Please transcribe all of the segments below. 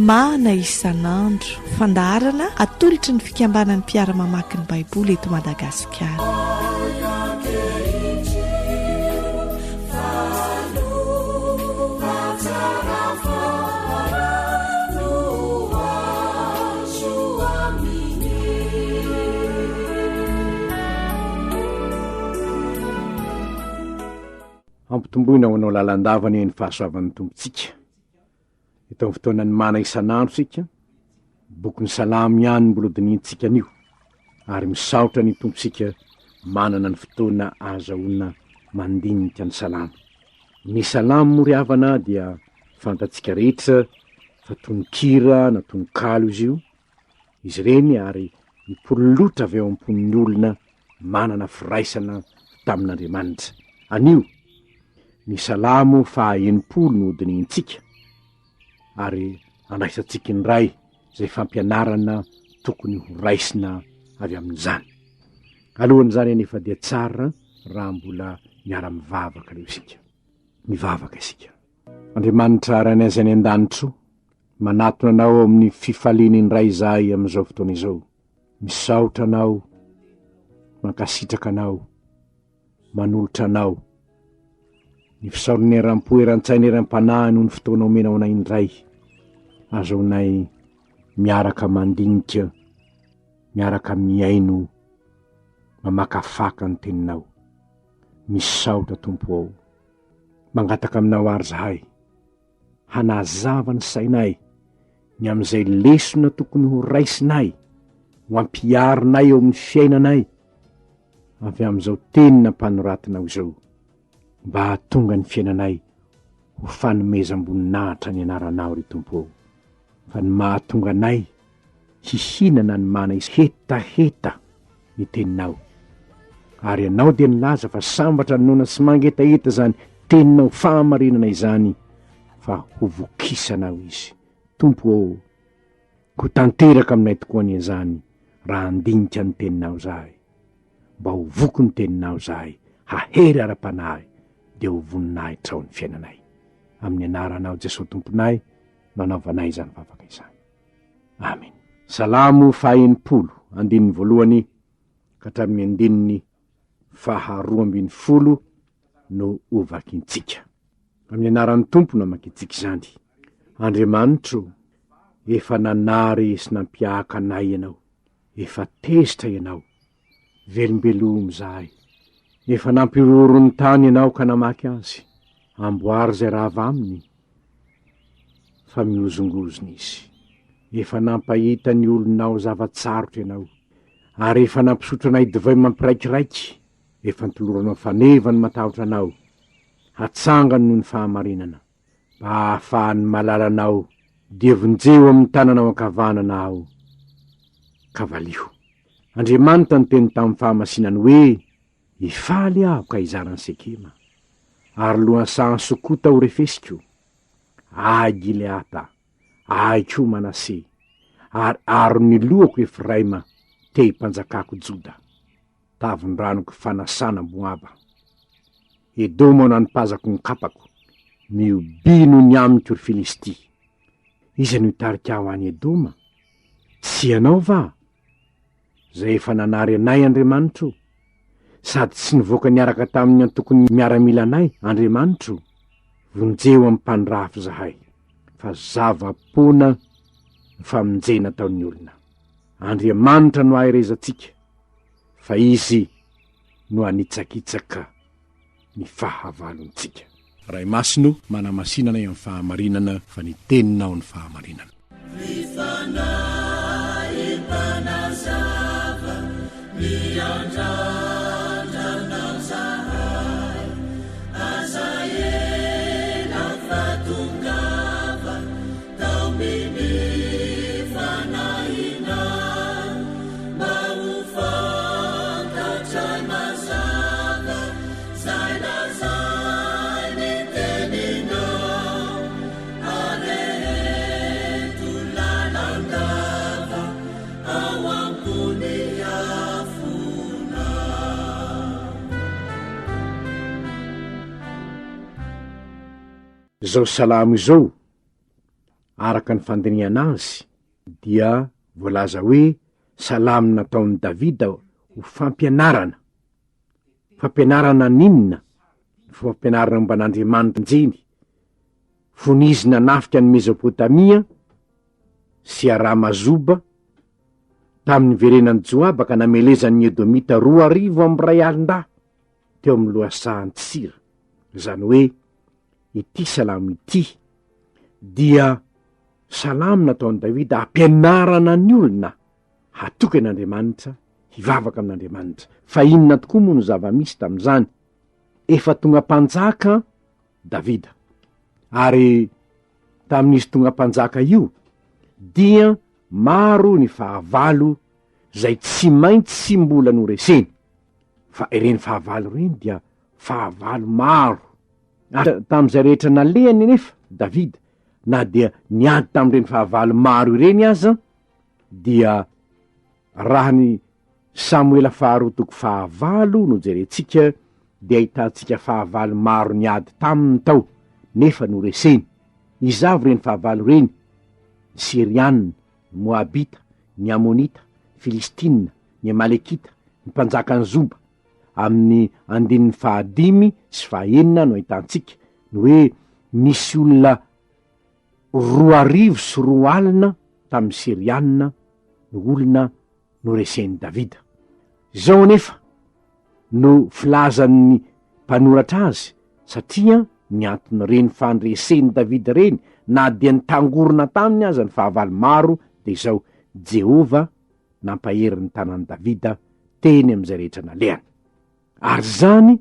Mahana isan'andro fandaharana atolotry ny fikambanan'ny mpiara-mamaky ny baiboly eto Madagasikara. Ampitomboina ho anao lalandavany ny fahasoavan'ny tompontsika. Eto amin'ny fotoanany mana isan'andro sika, boky ny salamy ihany mbola diniantsika anio, ary misaotra ny tompontsika manana ny fotoana azahoana mandinika ny salamy. Ny salamy moriavana dia fantatsika rehetra fa tononkira na tononkalo izy io, izy reny ary mipololotra avy eo am-pon'ny olona manana firaisana tamin'Andriamanitra. Anio ny salamo fa 80 no diniantsika, ary andraisantsika ny ray zay fampianarana tokony ho raisina avy amin'izany. Alohan'izany anefa dia tsara raha mbola miara-mivavaka leo isika. Mivavaka isika. Andriamanitra ray anay any an-danitro, manatona anao amin'ny fifaliany ny ray izay amin'izao fotoana izao. Misaotra anao, mankasitraka anao, manolotra anao. Ny fisaorany eram-po eran-tsaina eram-panahy noho ny fotoana omenao anay indray. Azaonay miaraka mandinika, miaraka miaino, mamakafaka ny teninao. Misaotra tompo ao. Mangataka aminao ary zahay, hanazava ny sainay ny amin'izay lesona tokony ho raisinay, ho ampiarinay eo amin'ny fiainanay, avy amin'izao teny nampanoratinao izao. Mba tonga ny fiainanay ho fanomezam-boninahitra ny anaranao ry tompo. Fa ny mahatonga anay hihinana ny mana hetaheta ny teninao. Ary ianao dia nilaza fa sambatra nona sy mangetaheta zany teninao fahamarinana izany, fa ho vokisanao izy. Tompo, ho tanteraka aminay tokoa ny izany raha andinika ny teninao zahay. Mba ho voky ny teninao zahay, hahery ara-panahy, dia ho voninahitra ao ny fiainanay. Amin'ny anaranao Jesosy tomponay, nanaovanay izany vavaka izany. Amen. Salamo fa 80, andininy voalohany ka hatramin'ny andininy fa 12 no ovakintsika. Amin'ny anaran'ny tompo namakitsika izany. Andriamanitro, efa nanary sy nampiaka anay ianao, efa tezitra ianao, velombelomo zahay. Efa nampiroro ny tany ianao ka namaky azy, amboary zay raha avy aminy, fa miozongozona izy. Efa nampahita ny olonao zavatsarotra ianao, ary efa nampisotra anay divay mampiraikiraiky, efa ntoloranao faneva ny matahotra anao, hatsangany noho ny fahamarinana, mba hahafahan'ny malalanao, dia vonjeo amin'ny tananao ankavanana aho. Kavalio. Andriamanitra ny teny tamin'ny fahamasinany hoe, ifaly aho ka izarany Sekema, ary lohasahan Sokota ho refesiko, ahy Gileata, ahy ko Manase, ary arony lohako Efraima, te hipanjakako Joda, tavondranoko fanasana Moaba. Edomo nanipazako ny kapako, miobino ny amiko ry Filisty. Iza no hitarika aho any Edoma? Tsy ianao va? Zay efa nanary anay Andriamanitro, sady tsy nivoaka niaraka tamin'ny antokony miaramila anay Andriamanitro. Vonjeo amin'ny mpandrafy zahay, fa zava-pona ny famonjena ataon'ny olona. Andriamanitra no aherezantsika, fa izy no anitsakitsaka ny fahavalontsika. Ray Masino manamasinana amin'ny fahamarinana, fa ny teninao ny fahamarinana. Zao salamo izao araka ny fandiniana azy dia voalaza hoe salamy nataon'ny Davida ho fampianarana n'inona? Fampianarana momba n'Andriamanitra njeny, fonizina nafika ny Mesopotamia sy Aramazoba tamin'ny verenan'ny Joaba ka namelezan'ny Edomita 2,000 alin-da teo amin'ny lohasahan'ny Tsira. Zany hoe ity salamo ity dia salamo nataon'ny Davida ampianarana ny olona hatoky an'Andriamanitra, hivavaka amin'Andriamanitra. Fa inona tokoa moa no zava-misy tamin'izany? Efa tonga mpanjaka Davida, ary tamin'izy tonga mpanjaka io dia maro ny fahavalo zay tsy maintsy mbola noreseny. Fa ireny fahavalo reny dia fahavalo maro. Tamin'izay rehetra nalehany nefa Davida, na dia niady tamin'ireny fahavalo maro ireny aza, dia raha ny Samuela 2:20 no jerentsika dia ahitantsika fahavalo maro niady taminy tao nefa noreseny. Izavy reny fahavalo reny: ny Sirianina, ny Moabita, ny Amonita, Filistina, ny Amalekita, ny mpanjakany Zoba. Amin'ny 5 sy 9 no ahitantsika ny hoe nisy olona 2,000 tamin'ny Sirianina no olona noresen'ny Davida. Zao nefa no filazan'ny mpanoratra azy, satria ny antony reny fandresen'ny Davida reny na dia nitangorona taminy aza ny fahavalo maro de zao: Jehova nampahery ny tanan'i Davida teny am'izay rehetra nalehany. Ary zany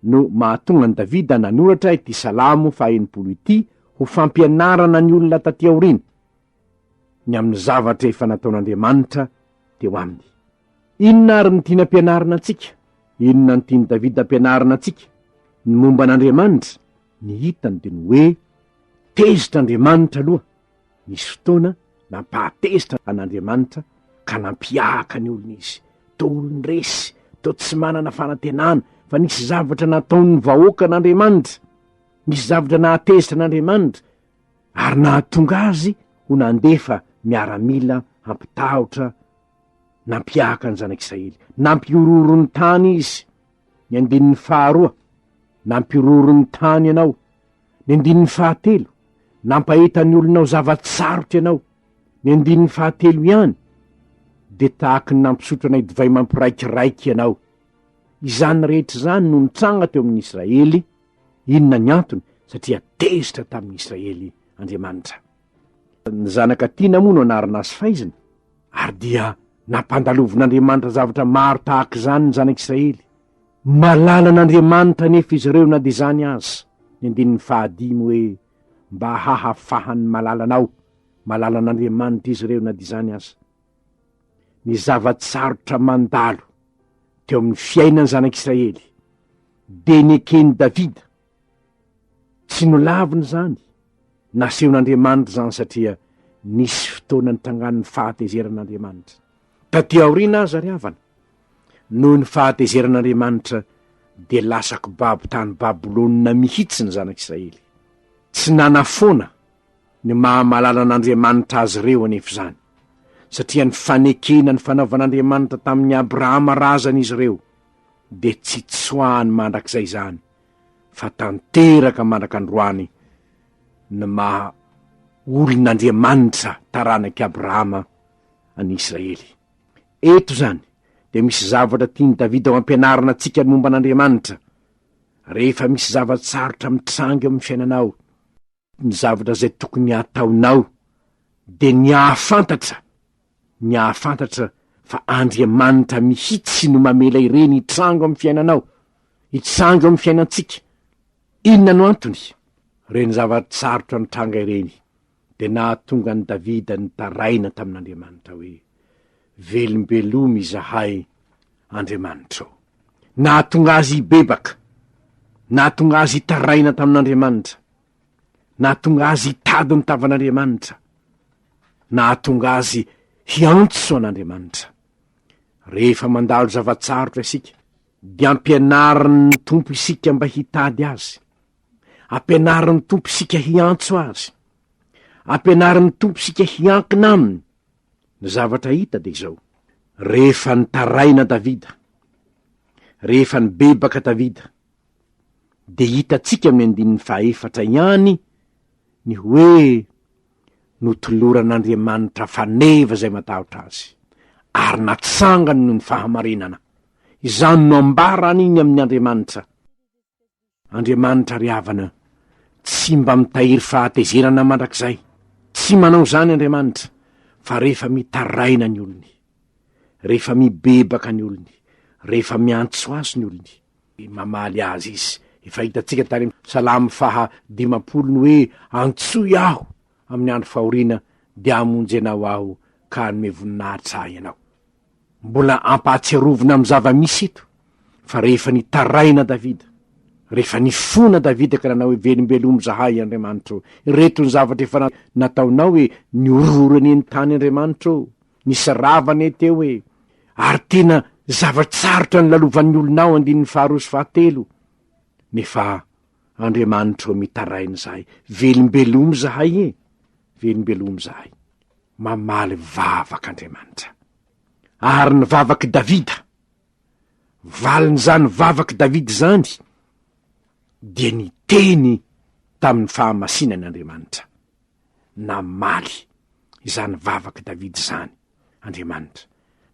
no mahatonga ny Davida nanoratra ity salamo 100 ity ho fampianarana ny olona taty aorina ny amin'ny zavatra efa nataon'Andriamanitra teo aminy. Inona ary ny tiana ampianarana antsika? Inona ny tiany Davida ampianarana antsika? Ny momba n'Andriamanitra ny hitany de ny hoe tezitra Andriamanitra aloha. Nisy fotoana nampahatezitra an'Andriamanitra ka nampiaka ny olona izy, to olony resy, to tsy manana fanantenana, fa nisy zavatra nataon'ny vahoaka n'Andriamanitra, nisy zavatra nahatezitra n'Andriamanitra, ary nahatonga azy ho nandefa miaramila hampitahotra, nampiaka ny zanak'Israely, nampiororo ny tany izy. Ny 2, nampiororo ny tany ianao. Ny 4, nampahita ny olonao zavatsarotra ianao. Ny 5 ihany de tahaky ny nampisotra anay divay mampiraikiraiky ianao. Izany rehetra zany no nitranga teo amin'ny Israely. Inona ny antony? Satria tezitra tamin'ny Israely Andriamanitra. Ny zanaka tiana moa no anarana azy faizina, ary dia nampandalovin'Andriamanitra zavatra maro tahaka izany ny zanak'Israely. Malala n'Andriamanitra nefa izy ireo na de zany azy. Ny 5 hoe mba hahafahany malalanao, malala n'Andriamanitra izy ireo na de zany azy. Ny zavatsarotra mandalo teo amin'ny fiainany zanak'Israely de nekeny Davida tsy nolaviny zany, nasehon'Andriamanitra zany, satria nisy fotoana nitangan'ny fahatezeran'Andriamanitra. Taty aorina aza ry havana, noho ny fahatezeran'Andriamanitra de lasaky babo tany Babilôna mihitsy ny zanak'Israely. Tsy nanafoana ny mahamalala n'Andriamanitra azy ireo anefa zany, satria ny fanekena ny fanaovan'Andriamanitra tamin'ny Abrahama razany izy ireo de tsy tsoahany mandrak'izay zany, fa tanteraka mandrak'androany ny maha olon'Andriamanitra taranaky Abrahama any Israely. Eto zany de misy zavatra tiany Davida ho ampianarana antsika ny momba n'Andriamanitra. Rehefa misy zavatsarotra mitrangy amin'ny fiainanao, ny zavatra zay tokony ataonao de ny ahafantatra fa Andriamanitra mihitsy no mamela ireny hitrango amin'ny fiainanao, hitrango amin'ny fiainantsika. Inona no antony? Reny zavatsarotra nitranga ireny de nahatonga ny Davida nitaraina tamin'Andriamanitra hoe velombelomy izahay Andriamanitra. Nahatonga azy ibebaka, nahatonga azy hitaraina tamin'Andriamanitra, nahatonga azy hitady ny tavan'Andriamanitra, nahatonga azy hiantso an'Andriamanitra. Rehefa mandalo zavatsarotra isika de ampianariny tompo isika mba hitady azy, ampianariny tompo isika hiantso azy, ampianarin'ny tomposika hiankina aminy. Ny zavatra hita de izao: rehefa nitaraina Davida, rehefa nibebaka Davida, de hitatsika amin'ny 14 ihany ny hoe notoloran'Andriamanitra faneva zay matahotra azy, ary natsangany noho ny fahamarinana. Izany no ambarany iny amin'ny Andriamanitra. Andriamanitra ry havana, tsy mba mitahiry fahatezerana mandrakizay, tsy manao zany Andriamanitra, fa rehefa mitaraina ny olony, rehefa mibebaka ny olony, rehefa miantso azy ny olony, mamaly azy izy. Efa hitatsika tany Salamo 50 ny hoe: antsoy aho amin'ny andro fahoriana, de amonjy anao aho ka hanome voninahitra ahy ianao. Mbola ampahatsiarovina amin'ny zava-misy eto fa rehefa nitaraina Davida, rehefa nifona Davida ka nanao hoe velombelomo zahay Andriamanitra, reto ny zavatra efa nataonao hoe niororany ny tany Andriamanitra, nisy ravany teo hoe, ary tena zavatsarotra ny lalovan'ny olonao 2:7. Nefa Andriamanitra mitaraina zahay, velombelomo zahay velombelomo zahay. Mamaly vavak'Andriamanitra. Ary ny vavaky Davida, valin'izany vavaky Davida zany, dia niteny tamin'ny fahamasinan'Andriamanitra. Namaly izany vavaky Davida zany Andriamanitra.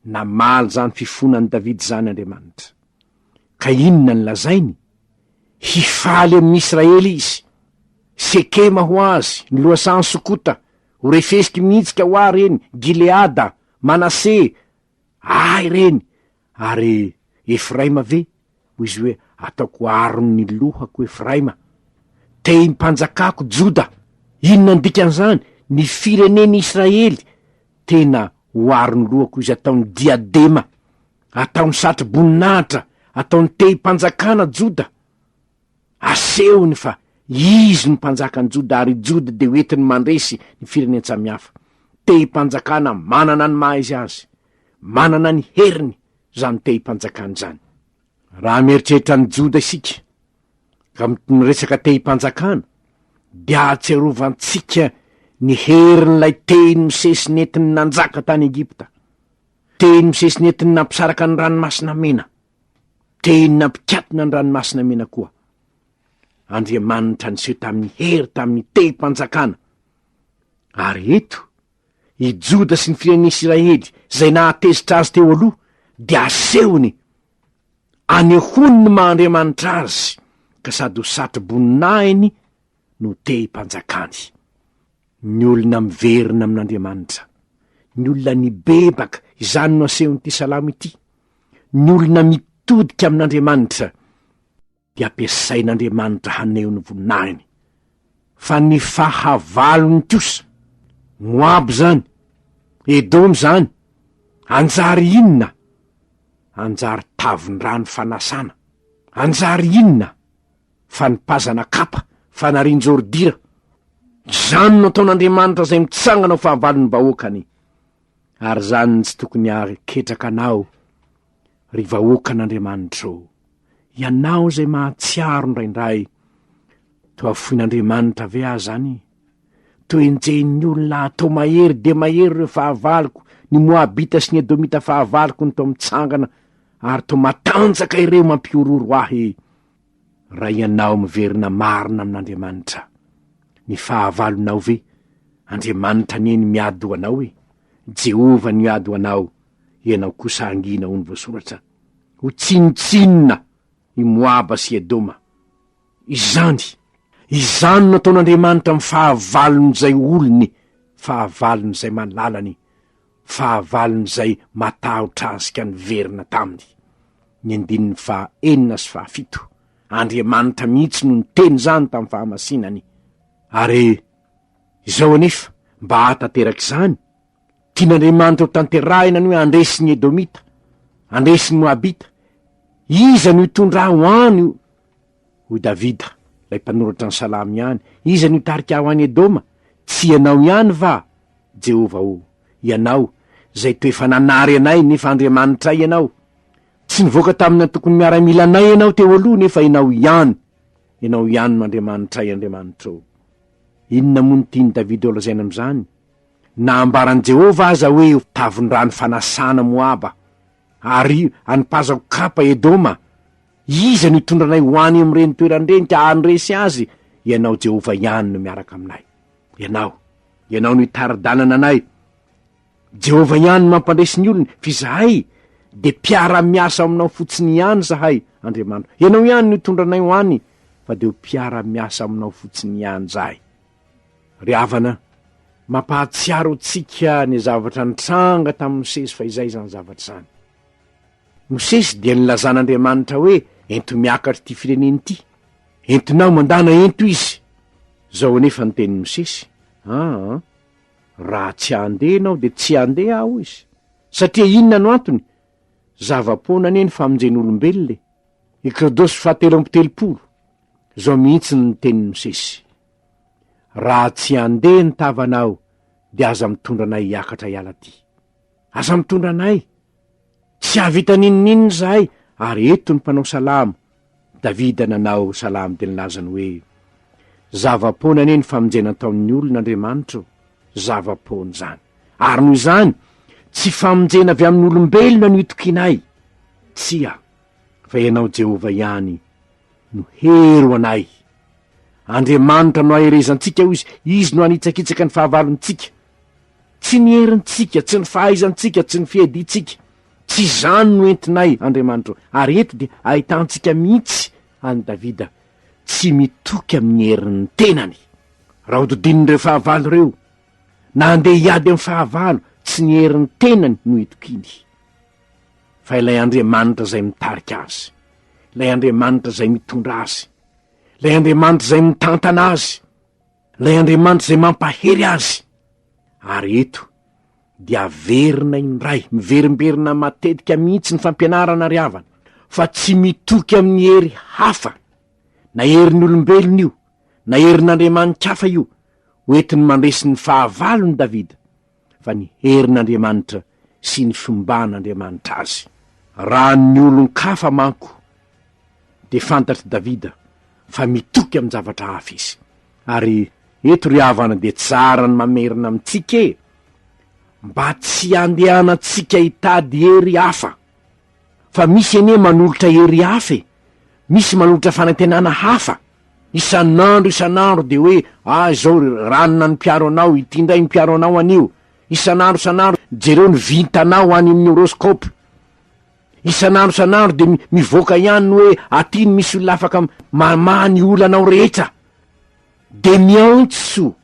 Namaly zany fifonan'ny Davida zany Andriamanitra. Ka inona ny lazainy? Hifaly amin'ny Israely izy, Sekema ho azy, ny loasany Sokota, ho refesiky mihitsika ho a reny, Gileada, Manase, ay reny, ary Efraima ve, ho izy hoe ataoko arony ny lohako Efraima, te mpanjakako Joda. Inona ny dikan'izany? Ny fireneny Israely tena ho arony lohako izy, ataony diadema, ataony satro-boninahitra, ataony te mpanjakana Joda. Asehony fa izy ny mpanjakany Joda, ary Joda de hoetiny mandresy ny fireneny samihafa. Te mpanjakana, manana ny maha izy azy, manana ny heriny zany te mpanjakany zany. Raha mieritreritra ny Joda isika ka miresaka te mpanjakana, dia ahatsiarovantsika ny herin'ilay teny misesy netiny nanjaka tany Egipta, teny misesy netiny nampisaraka ny ranomasina mena, teny nampikatina ny ranomasina mena koa. Andriamanitra niseho tamin'ny hery, tamin'ny te mpanjakana. Ary eto i Joda sy ny fireneny Israely zay nahatezitra azy teo aloha, dia asehony anehony ny maha-Andriamanitra azy, ka sady ho satro-boninahiny no te mpanjakany. Ny olona miverina amin'Andriamanitra, ny olona nibebaka, izany no asehony'ity salamo ity, ny olona mitodika amin'Andriamanitra, dia ampiasain'Andriamanitra haneho ny voninahiny. Fa ny fahavalony kosa, Moab zany, Edom zany, anjary inona? Anjary tavon-drano fanasana. Anjary inona? Fanipazana kapa, fanarin-jordira. Zany no ataon'Andriamanitra zay mitsangana ho fahavalony vahoakany. Ary zany tsy tokony aketraka anao ry vahoakan'Andriamanitra. Ianao zay mahatsiaro ndraindray, to afoin'Andriamanitra ve ahy zany? To enjen'ny olona atao mahery de mahery reo fahavaliko, ny Moabita sy ny Edomita fahavaliko ny to mitsangana, ary to matanjaka ireo mampiororo ahy. Raha ianao miverina marina amin'Andriamanitra, ny fahavalonao ve Andriamanitra neny miady ho anao Jehova ny miady ho anao, ianao kosa angina ho ny voasoratra, ho tsinotsinona i Moaba sy Edoma. Izany no ataon'Andriamanitra amin'ny fahavalon'izay olony, fahavalon'izay malalany, fahavalon'izay matahotra azy ka niverina taminy. Ny 9:7. Andriamanitra mihitsy no niteny zany tamin'ny fahamasinany. Ary izao anefa mba hatanteraka izany, tian'Andriamanitra ho tanterahina ny hoe andresy ny Edomita, andresy ny Moabita, iza no hitondra ho any ho Davida, lay mpanoratra ny salamo ihany, iza no hitarika ho any Edoma? Tsy ianao ihany va? Jehova ianao zay toefa nanary anay, nefa Andriamanitra ianao. Tsy nivoaka tamina tokony miaramila anay ianao teo aloha, nefa ianao ihany no Andriamanitra Andriamanitra. inona moa ny tiany davida olazaina am'izany? Na ambaran' Jehova aza hoe tavondrany fanasana Moaba ary anipazako kapa Edoma, iza no hitondranay ho any am'ireny toeranireny ka andresy azy? Ianao Jehova ihany no miaraka aminay. Ianao no hitara-dalana anay. Jehova ihany no mampandresy ny olona, fa izahay de mpiara-miasa aminao fotsiny ihany zahay, Andriamanitra. Ianao ihany no hitondranay ho any, fa de ho mpiara-miasa aminao fotsiny ihany zahay. Ry havana, mampahatsiaro antsika ny zavatra nitranga tamin'ny Mosesy fa izay zany zavatra zany. Mosesy dia nilazan'Andriamanitra hoe ento miakatra ty fireneny ty, entonao mandana ento izy. Zao anefa ny tenin'ny Mosesy, raha tsy handeha ianao de tsy handeha aho izy, satria inona no antony? Zava-poana anie ny famonjen'olombelona. Ekrodosy 7:30. Zao mihitsy ny tenin'ny Mosesy: raha tsy handeha ny tavanao de aza mitondra anay hiakatra hiala ty. Aza mitondra anay, tsy havita ninon'inona zahay, ary eto ny mpanao salamo. Davida nanao salamo de nilazany hoe zava-poana anie ny famonjena taon'ny olon'Andriamanitra, zava-poana zany. Ary noho izany tsy famonjena avy amin'ny olombelona no itokinay, tsia, fa ianao Jehova ihany no hero anay. Andriamanitra no aherezantsika ho izy no anitsakitsaka ny fahavalontsika, tsy ny herintsika, tsy ny fahaizantsika, tsy ny fiedintsika. Tsy zany no entinay Andriamanitra. Ary eto dia ahitantsika mihitsy any Davida tsy mitoky amin'ny herin'ny tenany. Raha hodidin'ireo fahavalo reo, na andeha hiady amin'ny fahavalo, tsy ny herin'ny tenany no itokiny, fa ilay Andriamanitra zay mitarika azy, ilay Andriamanitra zay mitondra azy, ilay Andriamanitra zay mitantana azy, ilay Andriamanitra zay mampahery azy. Ary eto dia averina indray, miverimberina matetika mihitsy ny fampianarana ry havana, fa tsy mitoky amin'ny hery hafa, na herin'ny olombelona io, na herin'Andriamanitra hafa io, hoentiny mandresy ny fahavalo ny Davida, fa ny herin'Andriamanitra sy ny fomban'Andriamanitra azy. Raha ny olon-kafa manko de fantatry Davida fa mitoky amin'ny zavatra hafa izy. Ary eto ry havana de tsara ny mamerina amintsika mba tsy handehanantsika hitady hery hafa, fa misy anie manolotra hery hafa, misy manolotra fanantenana hafa. Isan'andro de hoe zao ranona ny mpiaro anao, ity ndray ny mpiaro anao anio. Isan'andro jereo ny vintanao any amin'ny horoscope. Isan'andro de mivoaka ihany hoe aty ny misy olona afaka mamany olanao rehetra. De miantso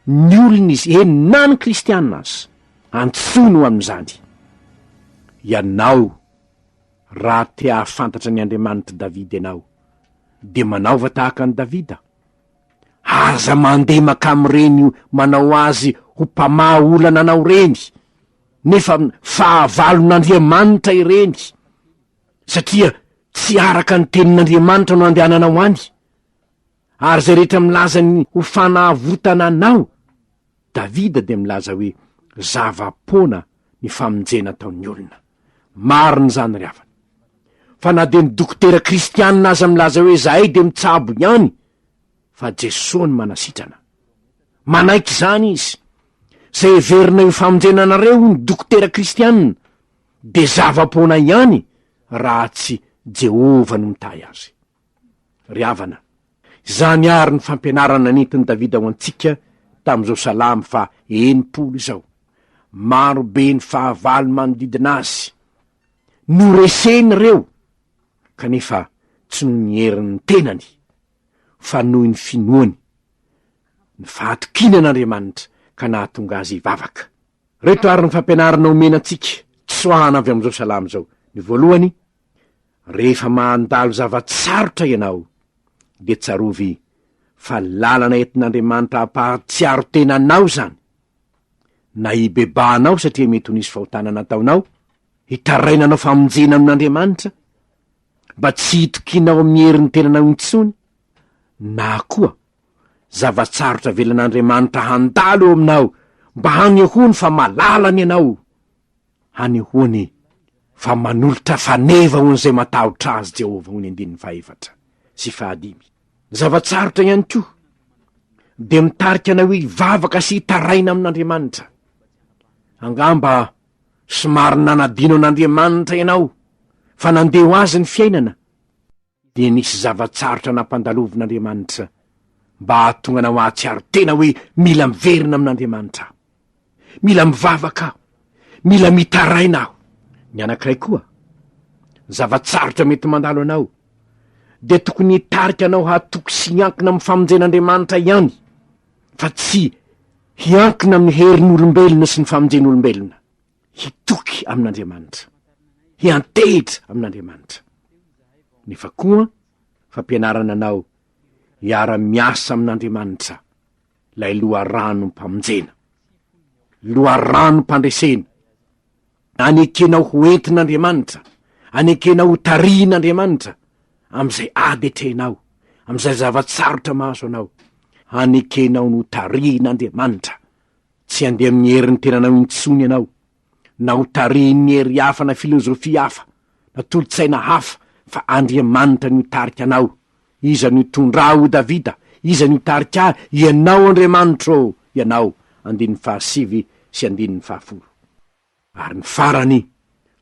ny olona izy, na ny kristianina azy, antsono amin'izany. Ianao raha te hahafantatra ny Andriamanitra Davida ianao, de manaova tahaka ny Davida. Aza mandeha maka'ireny manao azy ho mpamaha olana anao reny, nefa fahavalon'Andriamanitra ireny, satria tsy araka ny tenin'Andriamanitra no andehananao any. Ary zay rehetra milaza ny ho fanavotana anao, Davida de milaza hoe zava-poana ny famonjena taon'ny olona. Mariny zany ry havana. Fa na de ny dokotera kristianina aza milaza hoe zahay de mitsabo ihany, fa Jesosy ny manasitrana. Manaiky zany izy. Zay everina io famonjena anareo ny dokotera kristianina, de zava-poana ihany raha tsy Jehova no mitahy azy. Ry havana, zany ary ny fampianarana nentiny Davida ho antsika tam'izao salamo fa 90 izao. Maro be ny fahavalo manodidina azy, no reseny reo, kanefa tsy noho ny herin'ny tenany, fa noho ny finoany, ny fahatokinan'Andriamanitra ka nahatonga azy hivavaka. Reto ary ny fampianarana omena antsika tsoahana avy am'izao salamo zao. Ny voalohany, rehefa mandalo zavatsarotra ianao, de tsarovy fa lalana entin'Andriamanitra hampahatsiaro tenanao zany. Na hibebanao satria mety ho nisy fahotana nataonao, hitarainanao famonjena amin'Andriamanitra, mba tsy hitokinao amin'ny herin'ny tenanao intsony, na koa zavatsarotra velan'Andriamanitra handalo eo aminao, mba hanehoany fa malalany ianao, hanehoany fa manolotra faneva hoan'izay matahotra azy Jehova, hoy ny 4 sy 5. Zavatsarotra ihany koa, de mitarika anao hoe ivavaka sy hitaraina amin'Andriamanitra. Angamba somary nanadino an'Andriamanitra ianao fa nandeha ho azy ny fiainana, de nisy zavatsarotra nampandalovin'Andriamanitra mba hahatonga anao ahatsiaro tena hoe mila miverina amin'Andriamanitra, mila mivavaka, mila mitaraina aho. Ny anankiray koa, zavatsarotra mety mandalo anao de tokony hitarika anao hahatoky sy hiankina amin'ny famonjen'Andriamanitra ihany, fa tsy hiankina amin'ny herin'olombelona sy ny famonjen'olombelona. Hitoky amin'Andriamanitra, hiantehitra amin'Andriamanitra. Nefa koa fampianarana anao hiara-miasa amin'Andriamanitra, lay loharano mpamonjena, loharano mpandresena, anekenao ho entin'Andriamanitra, anekenao ho tarihin'Andriamanitra am'izay ady etrenao, am'izay zavatsarotra mahazo anao, anekenao no tarihin'Andriamanitra, tsy andeha amin'ny herin'ny tenanao intsony ianao, na ho tarihin'ny hery hafa na filozofia hafa na tolotsaina hafa, fa Andriamanitra no tarika anao. Iza no tondra ho Davida, iza no tarika ianao Andriamanitra o, ianao. 7:7. Ary ny farany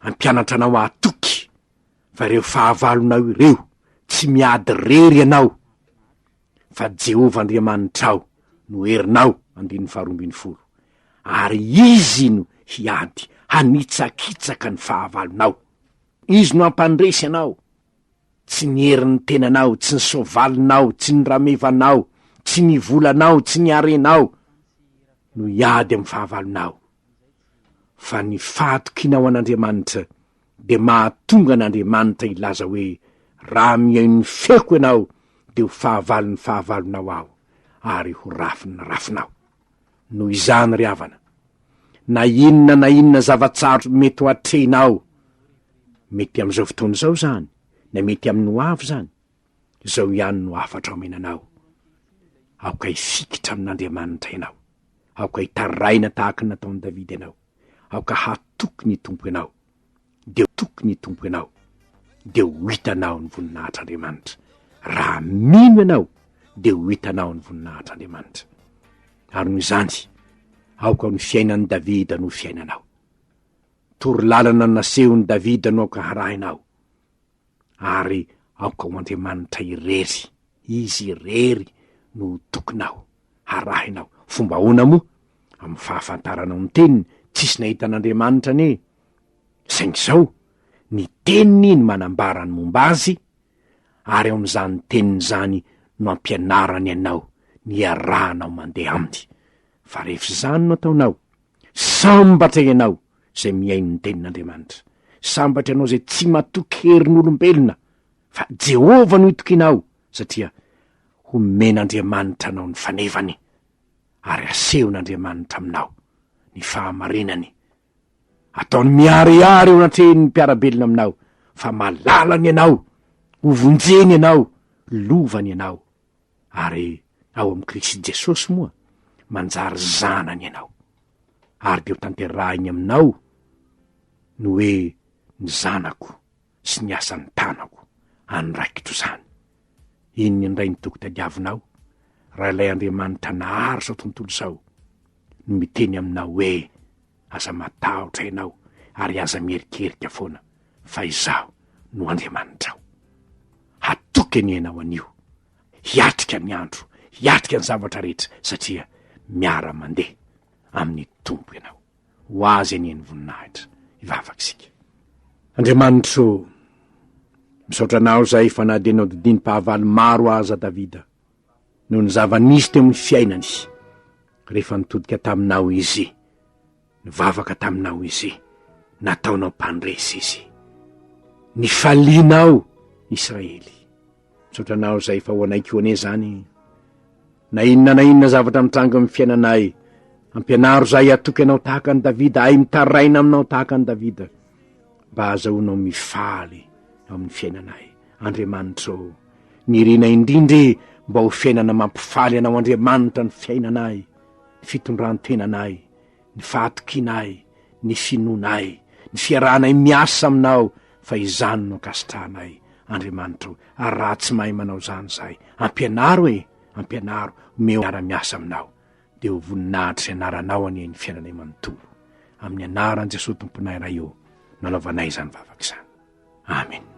ampianatra anao ahatoky, fa ireo fahavalonao ireo tsy miady rery ianao, fa Jehova Andriamanitrao no herinao. 8:12. Ary izy no hiady hanitsakitsaka ny fahavalonao, izy no hampandresy anao, tsy ny herin'ny tenanao, tsy ny soavalinao, tsy ny ramevanao, tsy ny volanao, tsy ny arenao no hiady amin'ny fahavalonao, fa ny fahatokinao an'Andriamanitra de mahatonga an'Andriamanitra ilaza hoe raha mihaino ny feoko ianao de ho fahavalon'ny fahavalonao aho, ary ho rafiny rafinao. Noho izany ry havana, na inona zavatsaro mety ho atrenao, mety am'izao fotoana izao zany, na mety amin'ny ho avy zany, zao ihany no afatra omenanao. Aoka hifikitra amin'Andriamanitra ianao, aoka hitaraina tahaka ny nataon'i Davida ianao, aoka hatoky ny tompo ianao, de toky ny tompo ianao, de ho hitanao ny voninahitr'Andriamanitra. Raha mino ianao de ho hitanao ny voninahitr'Andriamanitra. Ary noho izany, aoka ny fiainan'ny Davida no fiainanao, tory lalana nasehon'ny Davida no aoka harahinao, ary aoka ho Andriamanitra irery, izy irery no tokinao, harahinao. Fomba ahoana moa? Amin'ny fahafantaranao ny teniny, tsisy nahita an'Andriamanitra ane, saingy zao ny teniny ny manambara ny momba azy, ary ao amin'izany teniny zany no ampianarany ianao, ny iarahanao mandeha aminy. Fa rehefa zany no ataonao, sambatra ianao zay miaino ny tenin'Andriamanitra, sambatra ianao zay tsy matoky herin'olombelona, fa Jehova no itokinao, satria homen'Andriamanitra anao ny fanevany, ary asehon'Andriamanitra aminao ny fahamarinany, ataony miariary eo anatrehan'ny mpiarabelona aminao, fa malalany ianao, hovonjeny ianao, lovany ianao, ary ao amin'i Kristy Jesosy moa manjary zanany ianao, ary de ho tanterahiny aminao no hoe ny zanako sy ny asan'ny tanako andraikitro zany. Iny indray ny toko tadiavinao, raha ilay Andriamanitra nahary sao tontolo sao no miteny aminao hoe aza matahotra ianao ary aza mierikerika foana, fa izaho no Andriamanitrao. Hatoky ny ianao anio, hiatrika ny andro, hiatrika ny zavatra rehetra, satria miara mandeha amin'ny tompo ianao. Ho azy any ny voninahitra, ivavakisika. Andriamanitro, misaotranao zay fa na de nao didiny mpahavaly maro aza Davida noho ny zava-nisy teo amin'ny fiainany, rehefa nitodika taminao izy, nivavaka taminao izy, nataonao mpandresy izy, nifalianao Israely. Misaotranao zay fa ho anaiky ho ane zany, na inona zavatra mitranga amin'ny fiainanay, ampianaro zay atoky anao tahaka ny Davida, ay mitaraina aminao tahaka ny Davida, mba azahoanao mifaly ao amin'ny fiainanay. Andriamanitro, nirina indrindre mba ho fiainana mampifaly anao Andriamanitra ny fiainanay, ny fitondrantenanay, ny fahatokinay, ny finonay, ny fiarahanay miasa aminao, fa izany no akasitrahanay. Andriamanitro, ary raha tsy mahay manao zany zay, ampianaro ampianaro meo miara-miasa aminao dia ho voninahitra sy anaranao any ny fiainanay manontolo amin'ny anaran'i Jesosy tomponay iray eo nanaovanay izany vavaka izany. Amen.